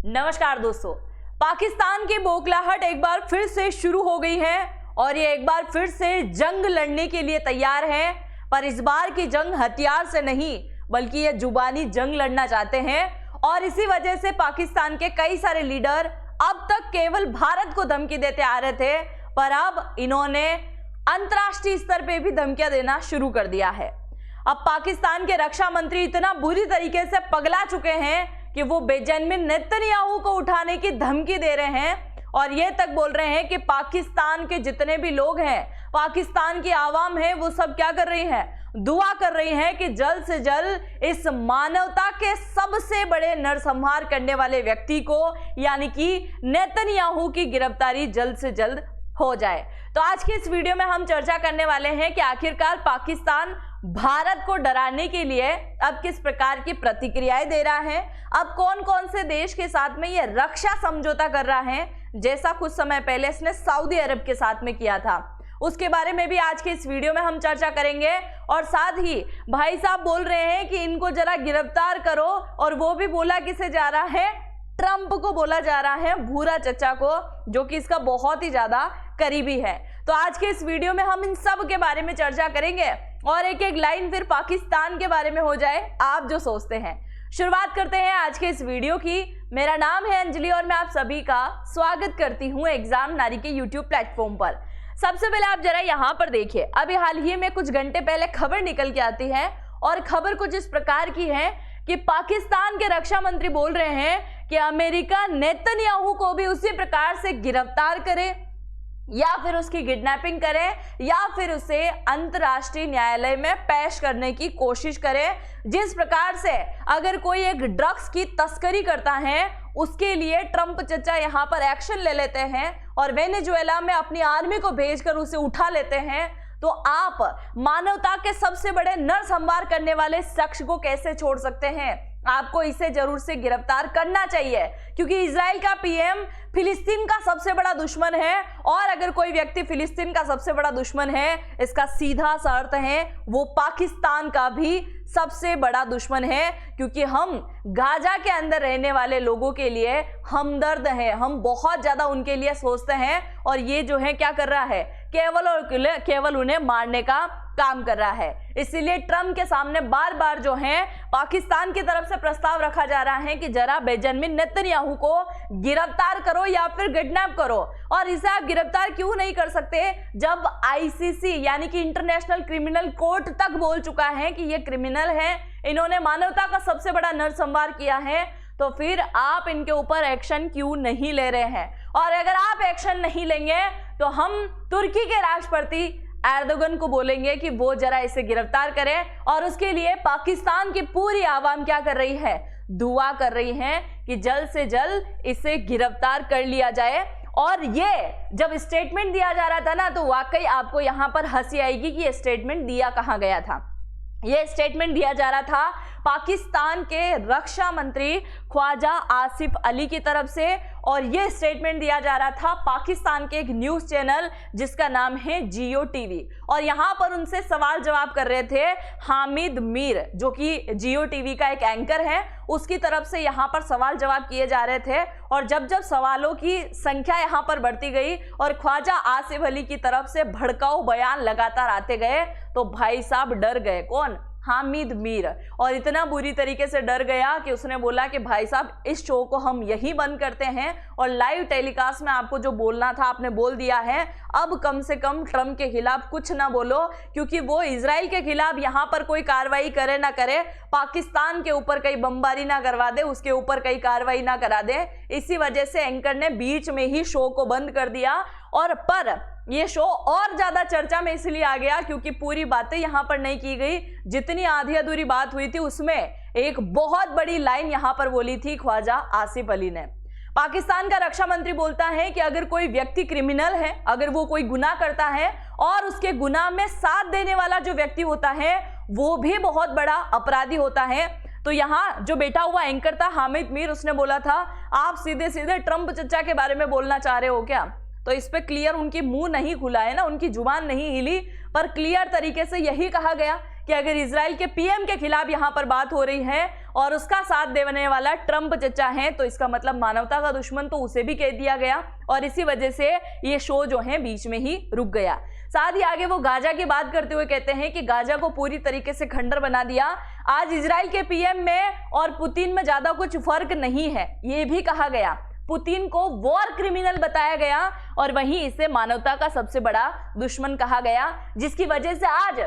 नमस्कार दोस्तों, पाकिस्तान की बौखलाहट एक बार फिर से शुरू हो गई है और ये एक बार फिर से जंग लड़ने के लिए तैयार है। पर इस बार की जंग हथियार से नहीं बल्कि ये जुबानी जंग लड़ना चाहते हैं और इसी वजह से पाकिस्तान के कई सारे लीडर अब तक केवल भारत को धमकी देते आ रहे थे, पर अब इन्होंने अंतर्राष्ट्रीय स्तर पे भी धमकियां देना शुरू कर दिया है। अब पाकिस्तान के रक्षा मंत्री इतना बुरी तरीके से पगला चुके हैं कि वो बेंजामिन नेतन्याहू को उठाने की धमकी दे रहे हैं और ये तक बोल रहे हैं कि पाकिस्तान के जितने भी लोग हैं, पाकिस्तान की आवाम है, वो सब क्या कर रही है, दुआ कर रही है कि जल्द से जल्द इस मानवता के सबसे बड़े नरसंहार करने वाले व्यक्ति को यानी कि नेतन्याहू की गिरफ्तारी जल्द से जल्द हो जाए। तो आज की इस वीडियो में हम चर्चा करने वाले हैं कि आखिरकार पाकिस्तान भारत को डराने के लिए अब किस प्रकार की प्रतिक्रियाएं दे रहा है, अब कौन कौन से देश के साथ में ये रक्षा समझौता कर रहा है, जैसा कुछ समय पहले इसने सऊदी अरब के साथ में किया था। उसके बारे में भी आज के इस वीडियो में हम चर्चा करेंगे और साथ ही भाई साहब बोल रहे हैं कि इनको जरा गिरफ्तार करो और वो भी बोला किसे जा रहा है, ट्रंप को बोला जा रहा है, भूरा चचा को, जो कि इसका बहुत ही ज्यादा करीबी है। तो आज के इस वीडियो में हम इन सब के बारे में चर्चा करेंगे और एक एक लाइन फिर पाकिस्तान के बारे में हो जाए आप जो सोचते हैं। शुरुआत करते हैं आज के इस वीडियो की। मेरा नाम है अंजलि और मैं आप सभी का स्वागत करती हूं एग्जाम नारी के यूट्यूब प्लेटफॉर्म पर। सबसे पहले आप जरा यहाँ पर देखिए, अभी हाल ही में कुछ घंटे पहले खबर निकल के आती है और खबर कुछ इस प्रकार की है कि पाकिस्तान के रक्षा मंत्री बोल रहे हैं कि अमेरिका नेतन्याहू को भी उसी प्रकार से गिरफ्तार करे या फिर उसकी किडनैपिंग करे या फिर उसे अंतर्राष्ट्रीय न्यायालय में पेश करने की कोशिश करे। जिस प्रकार से अगर कोई एक ड्रग्स की तस्करी करता है उसके लिए ट्रंप चचा यहाँ पर एक्शन ले लेते हैं और वेनेजुएला में अपनी आर्मी को भेजकर उसे उठा लेते हैं, तो आप मानवता के सबसे बड़े नरसंहार करने वाले शख्स को कैसे छोड़ सकते हैं? आपको इसे जरूर से गिरफ्तार करना चाहिए क्योंकि इजराइल का पीएम फिलिस्तीन का सबसे बड़ा दुश्मन है और अगर कोई व्यक्ति फिलिस्तीन का सबसे बड़ा दुश्मन है, इसका सीधा सा अर्थ है वो पाकिस्तान का भी सबसे बड़ा दुश्मन है, क्योंकि हम गाजा के अंदर रहने वाले लोगों के लिए हमदर्द हैं, हम बहुत ज्यादा उनके लिए सोचते हैं और ये जो है क्या कर रहा है, केवल और केवल उन्हें मारने का काम कर रहा है। इसीलिए ट्रंप के सामने बार बार जो है पाकिस्तान की तरफ से प्रस्ताव रखा जा रहा है कि जरा बेंजामिन नेतन्याहू को गिरफ्तार करो या फिर किडनैप करो। और इसे आप गिरफ्तार क्यों नहीं कर सकते जब आईसीसी यानी कि इंटरनेशनल क्रिमिनल कोर्ट तक बोल चुका है कि ये क्रिमिनल है, इन्होंने मानवता का सबसे बड़ा नरसंहार किया है, तो फिर आप इनके ऊपर एक्शन क्यों नहीं ले रहे हैं? और अगर आप एक्शन नहीं लेंगे तो हम तुर्की के राष्ट्रपति एर्दोगन को बोलेंगे कि वो जरा इसे गिरफ्तार करें और उसके लिए पाकिस्तान की पूरी आवाम क्या कर रही है, दुआ कर रही है कि जल्द से जल्द इसे गिरफ्तार कर लिया जाए। और ये जब स्टेटमेंट दिया जा रहा था ना, तो वाकई आपको यहाँ पर हंसी आएगी कि ये स्टेटमेंट दिया कहाँ गया था। ये स्टेटमेंट दिया जा रहा था पाकिस्तान के रक्षा मंत्री ख्वाजा आसिफ अली की तरफ से और ये स्टेटमेंट दिया जा रहा था पाकिस्तान के एक न्यूज चैनल जिसका नाम है जियो टीवी। और यहाँ पर उनसे सवाल जवाब कर रहे थे हामिद मीर, जो कि जियो टीवी का एक एंकर है, उसकी तरफ से यहाँ पर सवाल जवाब किए जा रहे थे। और जब जब सवालों की संख्या यहाँ पर बढ़ती गई और ख्वाजा आसिफ अली की तरफ से भड़काऊ बयान लगातार आते गए तो भाई साहब डर गए। कौन? हामिद मीर। और इतना बुरी तरीके से डर गया कि उसने बोला कि भाई साहब इस शो को हम यही बंद करते हैं और लाइव टेलीकास्ट में आपको जो बोलना था आपने बोल दिया है, अब कम से कम ट्रंप के खिलाफ कुछ ना बोलो, क्योंकि वो इजराइल के खिलाफ यहाँ पर कोई कार्रवाई करे ना करे, पाकिस्तान के ऊपर कहीं बमबारी ना करवा दे, उसके ऊपर कहीं कार्रवाई ना करा दे। इसी वजह से एंकर ने बीच में ही शो को बंद कर दिया। और पर ये शो और ज्यादा चर्चा में इसलिए आ गया क्योंकि पूरी बातें यहाँ पर नहीं की गई, जितनी आधी अधूरी बात हुई थी उसमें एक बहुत बड़ी लाइन यहाँ पर बोली थी ख्वाजा आसिफ अली ने। पाकिस्तान का रक्षा मंत्री बोलता है कि अगर कोई व्यक्ति क्रिमिनल है, अगर वो कोई गुनाह करता है और उसके गुनाह में साथ देने वाला जो व्यक्ति होता है वो भी बहुत बड़ा अपराधी होता है। तो यहाँ जो बैठा हुआ एंकर था हामिद मीर, उसने बोला था आप सीधे सीधे ट्रंप चचा के बारे में बोलना चाह रहे हो क्या? तो इस पे क्लियर उनकी मुंह नहीं खुला है ना, उनकी जुबान नहीं हिली, पर क्लियर तरीके से यही कहा गया कि अगर इजराइल के पीएम के खिलाफ यहाँ पर बात हो रही है और उसका साथ देने वाला ट्रंप चचा है, तो इसका मतलब मानवता का दुश्मन, तो उसे भी कह दिया गया और इसी वजह से ये शो जो है बीच में ही रुक गया। साथ ही आगे वो गाजा की बात करते हुए कहते हैं कि गाजा को पूरी तरीके से खंडर बना दिया। आज इजराइल के पीएम में और पुतिन में ज्यादा कुछ फर्क नहीं है, ये भी कहा गया। पुतिन को वॉर क्रिमिनल बताया गया और वहीं इसे मानवता का सबसे बड़ा दुश्मन कहा गया, जिसकी वजह से आज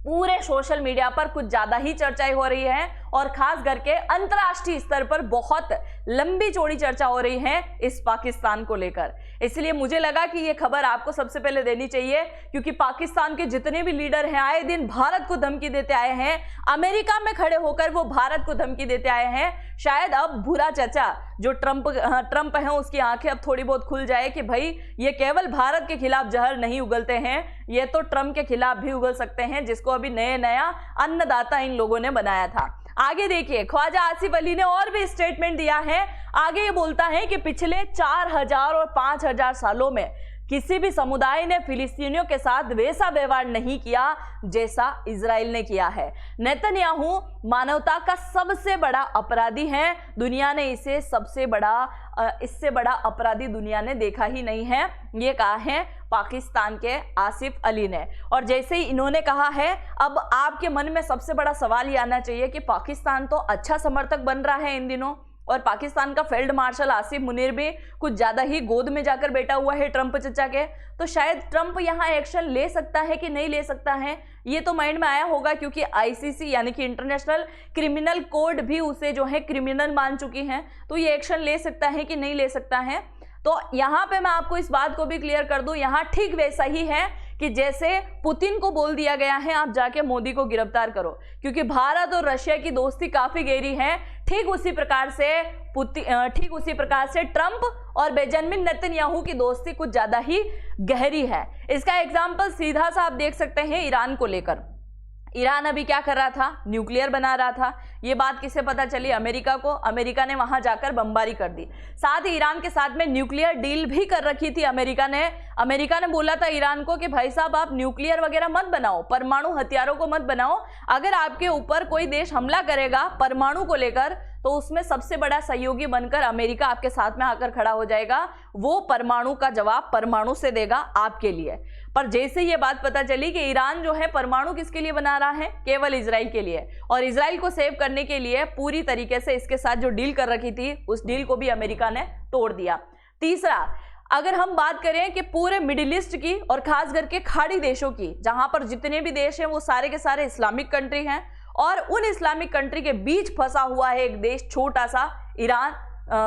पूरे सोशल मीडिया पर कुछ ज्यादा ही चर्चाएं हो रही है और खास करके अंतर्राष्ट्रीय स्तर पर बहुत लंबी चौड़ी चर्चा हो रही है इस पाकिस्तान को लेकर। इसलिए मुझे लगा कि ये खबर आपको सबसे पहले देनी चाहिए, क्योंकि पाकिस्तान के जितने भी लीडर हैं आए दिन भारत को धमकी देते आए हैं, अमेरिका में खड़े होकर वो भारत को धमकी देते आए हैं। शायद अब बुरा चचा जो ट्रंप है उसकी आंखें अब थोड़ी बहुत खुल जाए कि भाई ये केवल भारत के खिलाफ जहर नहीं उगलते हैं, ये तो ट्रंप के खिलाफ भी उगल सकते हैं, जिसको अभी नया अन्नदाता इन लोगों ने बनाया था। आगे देखिए, ख्वाजा आसिफ अली ने और भी स्टेटमेंट दिया है। आगे ये बोलता है कि पिछले 4000 और 5000 सालों में किसी भी समुदाय ने फिलिस्तीनियों के साथ वैसा व्यवहार नहीं किया जैसा इजराइल ने किया है। नेतन्याहू मानवता का सबसे बड़ा अपराधी है, दुनिया ने इसे इससे बड़ा अपराधी दुनिया ने देखा ही नहीं है, ये कहा है पाकिस्तान के आसिफ अली ने। और जैसे ही इन्होंने कहा है, अब आपके मन में सबसे बड़ा सवाल ये आना चाहिए कि पाकिस्तान तो अच्छा समर्थक बन रहा है इन दिनों, और पाकिस्तान का फील्ड मार्शल आसिफ मुनीर भी कुछ ज्यादा ही गोद में जाकर बैठा हुआ है ट्रंप चचा के, तो शायद ट्रंप यहाँ एक्शन ले सकता है कि नहीं ले सकता है, ये तो माइंड में आया होगा, क्योंकि आईसीसी यानी कि इंटरनेशनल क्रिमिनल कोर्ट भी उसे जो है क्रिमिनल मान चुकी है, तो ये एक्शन ले सकता है कि नहीं ले सकता है। तो यहाँ पे मैं आपको इस बात को भी क्लियर कर दूं, यहाँ ठीक वैसा ही है कि जैसे पुतिन को बोल दिया गया है आप जाके मोदी को गिरफ्तार करो, क्योंकि भारत और रशिया की दोस्ती काफी गहरी है, ठीक उसी प्रकार से ट्रंप और बेंजामिन नेतन्याहू की दोस्ती कुछ ज्यादा ही गहरी है। इसका एग्जाम्पल सीधा सा आप देख सकते हैं ईरान को लेकर। ईरान अभी क्या कर रहा था, न्यूक्लियर बना रहा था। ये बात किसे पता चली, अमेरिका को। अमेरिका ने वहां जाकर बमबारी कर दी, साथ ही ईरान के साथ में न्यूक्लियर डील भी कर रखी थी अमेरिका ने बोला था ईरान को कि भाई साहब आप न्यूक्लियर वगैरह मत बनाओ, परमाणु हथियारों को मत बनाओ, अगर आपके ऊपर कोई देश हमला करेगा परमाणु को लेकर तो उसमें सबसे बड़ा सहयोगी बनकर अमेरिका आपके साथ में आकर खड़ा हो जाएगा, वो परमाणु का जवाब परमाणु से देगा आपके लिए। पर जैसे ये बात पता चली कि ईरान जो है परमाणु किसके लिए बना रहा है, केवल इजराइल के लिए, और इजराइल को सेव करने के लिए पूरी तरीके से इसके साथ जो डील कर रखी थी उस डील को भी अमेरिका ने तोड़ दिया। तीसरा, अगर हम बात करें कि पूरे मिडिल ईस्ट की और खास करके खाड़ी देशों की, जहां पर जितने भी देश हैं वो सारे के सारे इस्लामिक कंट्री हैं, और उन इस्लामिक कंट्री के बीच फंसा हुआ है एक देश छोटा सा ईरान,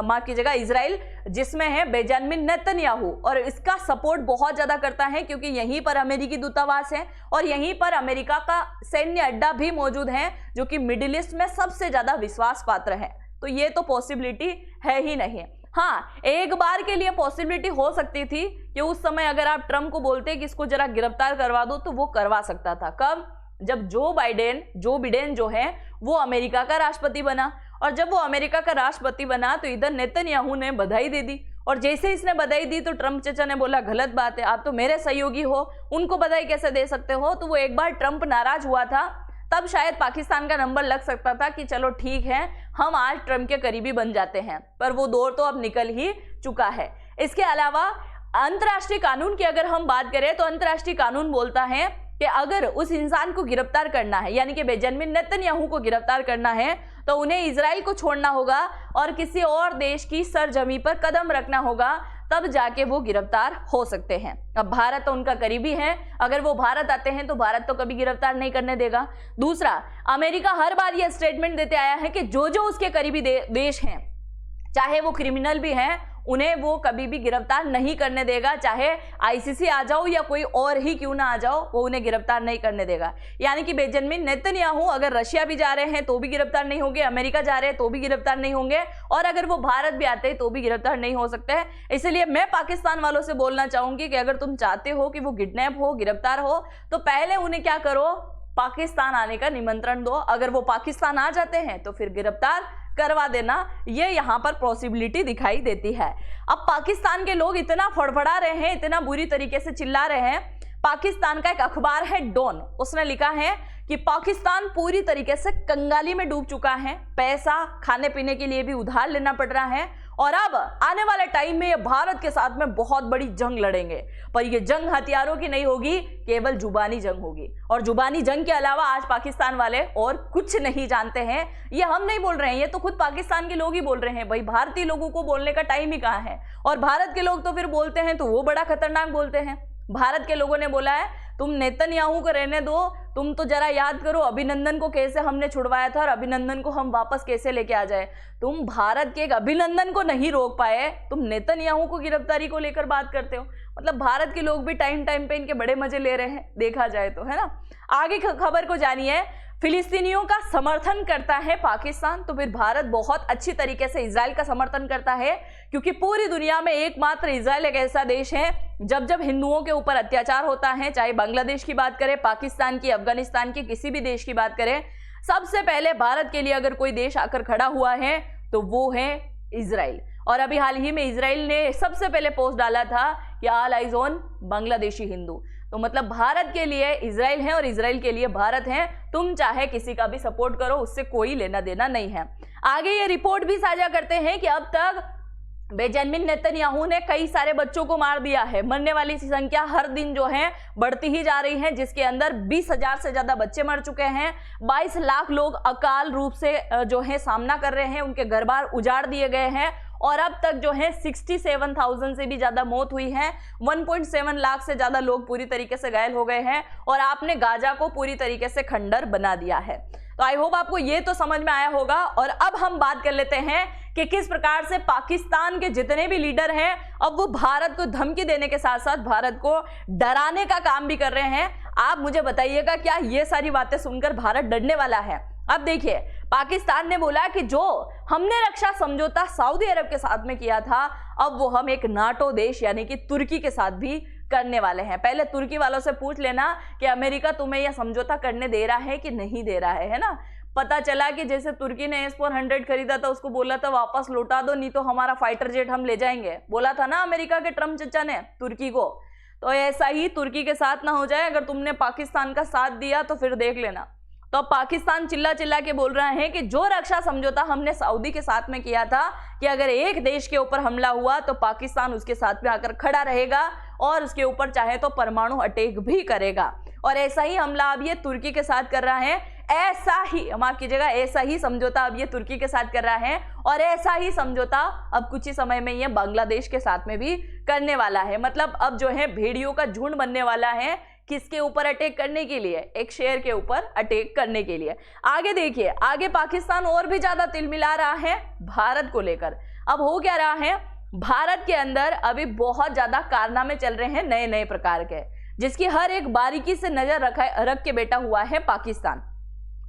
माफ कीजिएगा इजराइल, जिसमें है बेंजामिन नेतन्याहू, और इसका सपोर्ट बहुत ज्यादा करता है क्योंकि यहीं पर अमेरिकी दूतावास है और यहीं पर अमेरिका का सैन्य अड्डा भी मौजूद है, जो कि मिडिल ईस्ट में सबसे ज्यादा विश्वास पात्र है। तो ये तो पॉसिबिलिटी है ही नहीं। हाँ, एक बार के लिए पॉसिबिलिटी हो सकती थी कि उस समय अगर आप ट्रंप को बोलते कि इसको जरा गिरफ्तार करवा दो, तो वो करवा सकता था। कब? जब जो बिडेन जो है वो अमेरिका का राष्ट्रपति बना, और जब वो अमेरिका का राष्ट्रपति बना तो इधर नेतन्याहू ने बधाई दे दी, और जैसे इसने बधाई दी तो ट्रंप चचा ने बोला गलत बात है, आप तो मेरे सहयोगी हो, उनको बधाई कैसे दे सकते हो। तो वो एक बार ट्रंप नाराज हुआ था, तब शायद पाकिस्तान का नंबर लग सकता था कि चलो ठीक है हम आज ट्रंप के करीबी बन जाते हैं, पर वो दौर तो अब निकल ही चुका है। इसके अलावा अंतर्राष्ट्रीय कानून की अगर हम बात करें तो अंतर्राष्ट्रीय कानून बोलता है कि अगर उस इंसान को गिरफ्तार करना है, यानी कि बेंजामिन नेतन्याहू को गिरफ्तार करना है, तो उन्हें इजराइल को छोड़ना होगा और किसी और देश की सरजमी पर कदम रखना होगा, तब जाके वो गिरफ्तार हो सकते हैं। अब भारत तो उनका करीबी है, अगर वो भारत आते हैं तो भारत तो कभी गिरफ्तार नहीं करने देगा। दूसरा, अमेरिका हर बार ये स्टेटमेंट देते आया है कि जो उसके करीबी देश हैं, चाहे वो क्रिमिनल भी हैं, उन्हें वो कभी भी गिरफ्तार नहीं करने देगा, चाहे आईसीसी आ जाओ या कोई और ही क्यों ना आ जाओ, वो उन्हें गिरफ्तार नहीं करने देगा। यानी कि बेंजामिन नेतन्याहू अगर रशिया भी जा रहे हैं तो भी गिरफ्तार नहीं होंगे, अमेरिका जा रहे हैं तो भी गिरफ्तार नहीं होंगे, और अगर वो भारत भी आते हैं तो भी गिरफ्तार नहीं हो सकते हैं। इसलिए मैं पाकिस्तान वालों से बोलना चाहूंगी कि अगर तुम चाहते हो कि वो किडनैप हो, गिरफ्तार हो, तो पहले उन्हें क्या करो, पाकिस्तान आने का निमंत्रण दो। अगर वो पाकिस्तान आ जाते हैं तो फिर गिरफ्तार करवा देना, ये यहाँ पर पॉसिबिलिटी दिखाई देती है। अब पाकिस्तान के लोग इतना फड़फड़ा रहे हैं, इतना बुरी तरीके से चिल्ला रहे हैं। पाकिस्तान का एक अखबार है डॉन, उसने लिखा है कि पाकिस्तान पूरी तरीके से कंगाली में डूब चुका है, पैसा खाने पीने के लिए भी उधार लेना पड़ रहा है और अब आने वाले टाइम में ये भारत के साथ में बहुत बड़ी जंग लड़ेंगे। पर ये जंग हथियारों की नहीं होगी, केवल जुबानी जंग होगी। और जुबानी जंग के अलावा आज पाकिस्तान वाले और कुछ नहीं जानते हैं। ये हम नहीं बोल रहे हैं, ये तो खुद पाकिस्तान के लोग ही बोल रहे हैं। भाई भारतीय लोगों को बोलने का टाइम ही कहाँ है। और भारत के लोग तो फिर बोलते हैं तो वो बड़ा खतरनाक बोलते हैं। भारत के लोगों ने बोला है तुम नेतन्याहू को रहने दो, तुम तो जरा याद करो अभिनंदन को कैसे हमने छुड़वाया था और अभिनंदन को हम वापस कैसे लेके आ जाए। तुम भारत के एक अभिनंदन को नहीं रोक पाए, तुम नेतन्याहू को गिरफ्तारी को लेकर बात करते हो। मतलब भारत के लोग भी टाइम टाइम पे इनके बड़े मजे ले रहे हैं, देखा जाए तो, है ना। आगे खबर को जानिए। फिलिस्तीनियों का समर्थन करता है पाकिस्तान, तो फिर भारत बहुत अच्छी तरीके से इजराइल का समर्थन करता है, क्योंकि पूरी दुनिया में एकमात्र इजराइल एक ऐसा देश है जब जब हिंदुओं के ऊपर अत्याचार होता है, चाहे बांग्लादेश की बात करें, पाकिस्तान की, अफगानिस्तान की, किसी भी देश की बात करें, सबसे पहले भारत के लिए अगर कोई देश आकर खड़ा हुआ है तो वो है इजराइल। और अभी हाल ही में इजराइल ने सबसे पहले पोस्ट डाला था कि all eyes on Bangladeshi Hindu. तो मतलब भारत के लिए इजराइल है और इजराइल के लिए भारत है। तुम चाहे किसी का भी सपोर्ट करो, उससे कोई लेना देना नहीं है। आगे ये रिपोर्ट भी साझा करते हैं कि अब तक बेंजामिन नेतन्याहू ने कई सारे बच्चों को मार दिया है। मरने वाली संख्या हर दिन जो है बढ़ती ही जा रही है, जिसके अंदर 20,000 से ज्यादा बच्चे मर चुके हैं। 22 लाख लोग अकाल रूप से जो है सामना कर रहे हैं, उनके घर बार उजाड़ दिए गए हैं। और अब तक जो है 67,000 से भी ज्यादा मौत हुई है। 1.7 लाख से ज्यादा लोग पूरी तरीके से घायल हो गए हैं और आपने गाजा को पूरी तरीके से खंडर बना दिया है। तो आई होप आपको ये तो समझ में आया होगा। और अब हम बात कर लेते हैं कि किस प्रकार से पाकिस्तान के जितने भी लीडर हैं अब वो भारत को धमकी देने के साथ साथ भारत को डराने का काम भी कर रहे हैं। आप मुझे बताइएगा, क्या ये सारी बातें सुनकर भारत डरने वाला है? अब देखिए, पाकिस्तान ने बोला कि जो हमने रक्षा समझौता सऊदी अरब के साथ में किया था, अब वो हम एक नाटो देश यानी कि तुर्की के साथ भी करने वाले हैं। पहले तुर्की वालों से पूछ लेना कि अमेरिका तुम्हें यह समझौता करने दे रहा है कि नहीं दे रहा है ना। पता चला कि जैसे तुर्की ने S-400 खरीदा था, उसको बोला था वापस लौटा दो, नहीं तो हमारा फाइटर जेट हम ले जाएंगे। बोला था ना अमेरिका के ट्रम्प चचा ने तुर्की को। तो ऐसा ही तुर्की के साथ ना हो जाए। अगर तुमने पाकिस्तान का साथ दिया तो फिर देख लेना। तो पाकिस्तान चिल्ला चिल्ला के बोल रहा है कि जो रक्षा समझौता हमने सऊदी के साथ में किया था कि अगर एक देश के ऊपर हमला हुआ तो पाकिस्तान उसके साथ में आकर खड़ा रहेगा और उसके ऊपर चाहे तो परमाणु अटैक भी करेगा। और ऐसा ही हमला अब ये तुर्की के साथ कर रहा है। ऐसा ही, माफ कीजिएगा, ऐसा ही समझौता अब ये तुर्की के साथ कर रहा है और ऐसा ही समझौता अब कुछ ही समय में ये बांग्लादेश के साथ में भी करने वाला है। मतलब अब जो है भेड़ियों का झुंड बनने वाला है। किसके ऊपर अटैक करने के लिए? एक शेर के ऊपर अटैक करने के लिए। आगे देखिए, आगे पाकिस्तान और भी ज्यादा तिलमिला रहा है भारत को लेकर। अब हो क्या रहा है, भारत के अंदर अभी बहुत ज्यादा कारनामे चल रहे हैं नए नए प्रकार के, जिसकी हर एक बारीकी से नजर रख के बैठा हुआ है पाकिस्तान।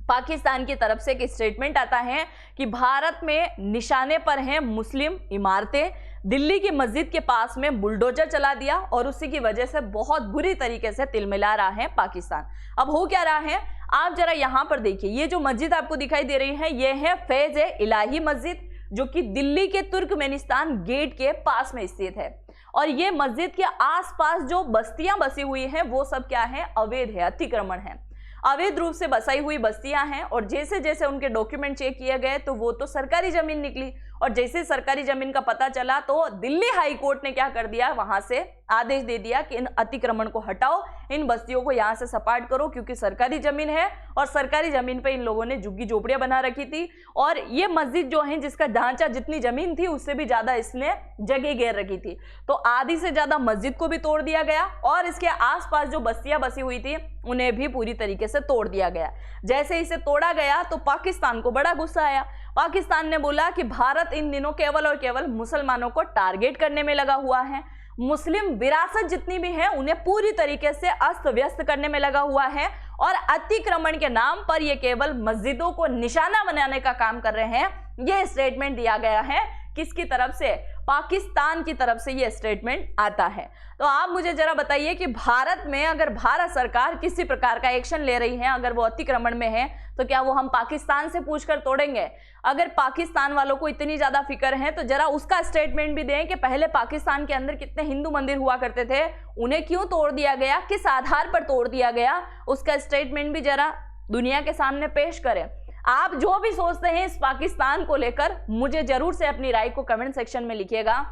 पाकिस्तान की तरफ से एक स्टेटमेंट आता है कि भारत में निशाने पर हैं मुस्लिम इमारतें। दिल्ली की मस्जिद के पास में बुलडोजर चला दिया और उसी की वजह से बहुत बुरी तरीके से तिलमिला रहा है पाकिस्तान। अब हो क्या रहा है, आप जरा यहां पर देखिए, ये जो मस्जिद आपको दिखाई दे रही है ये है फैज ए इलाही मस्जिद, जो कि दिल्ली के तुर्कमेनिस्तान गेट के पास में स्थित है। और ये मस्जिद के आसपास जो बस्तियां बसी हुई हैं वो सब क्या है? अवैध है, अतिक्रमण है। अवैध रूप से बसाई हुई बस्तियां हैं और जैसे जैसे उनके डॉक्यूमेंट चेक किए गए तो वो तो सरकारी जमीन निकली। और जैसे सरकारी जमीन का पता चला तो दिल्ली हाई कोर्ट ने क्या कर दिया, वहां से आदेश दे दिया कि इन अतिक्रमण को हटाओ, इन बस्तियों को यहां से सपाट करो, क्योंकि सरकारी जमीन है और सरकारी जमीन पे इन लोगों ने झुग्गी झोपड़ियां बना रखी थी। और ये मस्जिद जो है, जिसका ढांचा जितनी जमीन थी उससे भी ज्यादा इसने जगह घेर रखी थी, तो आधी से ज्यादा मस्जिद को भी तोड़ दिया गया और इसके आसपास जो बस्तियां बसी हुई थी उन्हें भी पूरी तरीके से तोड़ दिया गया। जैसे इसे तोड़ा गया तो पाकिस्तान को बड़ा गुस्सा आया। पाकिस्तान ने बोला कि भारत इन दिनों केवल और केवल मुसलमानों को टारगेट करने में लगा हुआ है, मुस्लिम विरासत जितनी भी है उन्हें पूरी तरीके से अस्त व्यस्त करने में लगा हुआ है और अतिक्रमण के नाम पर ये केवल मस्जिदों को निशाना बनाने का काम कर रहे हैं। ये स्टेटमेंट दिया गया है किसकी तरफ से? पाकिस्तान की तरफ से ये स्टेटमेंट आता है। तो आप मुझे जरा बताइए कि भारत में अगर भारत सरकार किसी प्रकार का एक्शन ले रही है, अगर वो अतिक्रमण में है, तो क्या वो हम पाकिस्तान से पूछकर तोड़ेंगे? अगर पाकिस्तान वालों को इतनी ज्यादा फिक्र है तो जरा उसका स्टेटमेंट भी दें कि पहले पाकिस्तान के अंदर कितने हिंदू मंदिर हुआ करते थे, उन्हें क्यों तोड़ दिया गया, किस आधार पर तोड़ दिया गया, उसका स्टेटमेंट भी जरा दुनिया के सामने पेश करें। आप जो भी सोचते हैं इस पाकिस्तान को लेकर, मुझे जरूर से अपनी राय को कमेंट सेक्शन में लिखिएगा।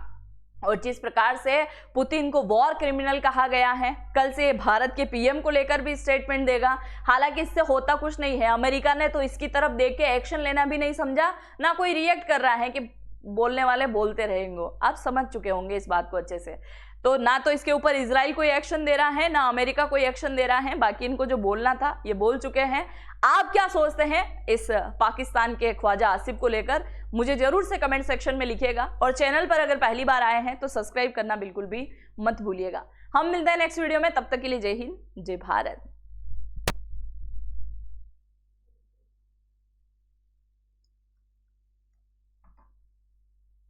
और जिस प्रकार से पुतिन को वॉर क्रिमिनल कहा गया है, कल से भारत के पीएम को लेकर भी स्टेटमेंट देगा। हालांकि इससे होता कुछ नहीं है, अमेरिका ने तो इसकी तरफ देख के एक्शन लेना भी नहीं समझा, ना कोई रिएक्ट कर रहा है कि बोलने वाले बोलते रहेंगे। आप समझ चुके होंगे इस बात को अच्छे से। तो ना तो इसके ऊपर इजराइल कोई एक्शन दे रहा है, ना अमेरिका कोई एक्शन दे रहा है। बाकी इनको जो बोलना था ये बोल चुके हैं। आप क्या सोचते हैं इस पाकिस्तान के ख्वाजा आसिफ को लेकर, मुझे जरूर से कमेंट सेक्शन में लिखिएगा। और चैनल पर अगर पहली बार आए हैं तो सब्सक्राइब करना बिल्कुल भी मत भूलिएगा। हम मिलते हैं नेक्स्ट वीडियो में, तब तक के लिए जय हिंद, जय भारत।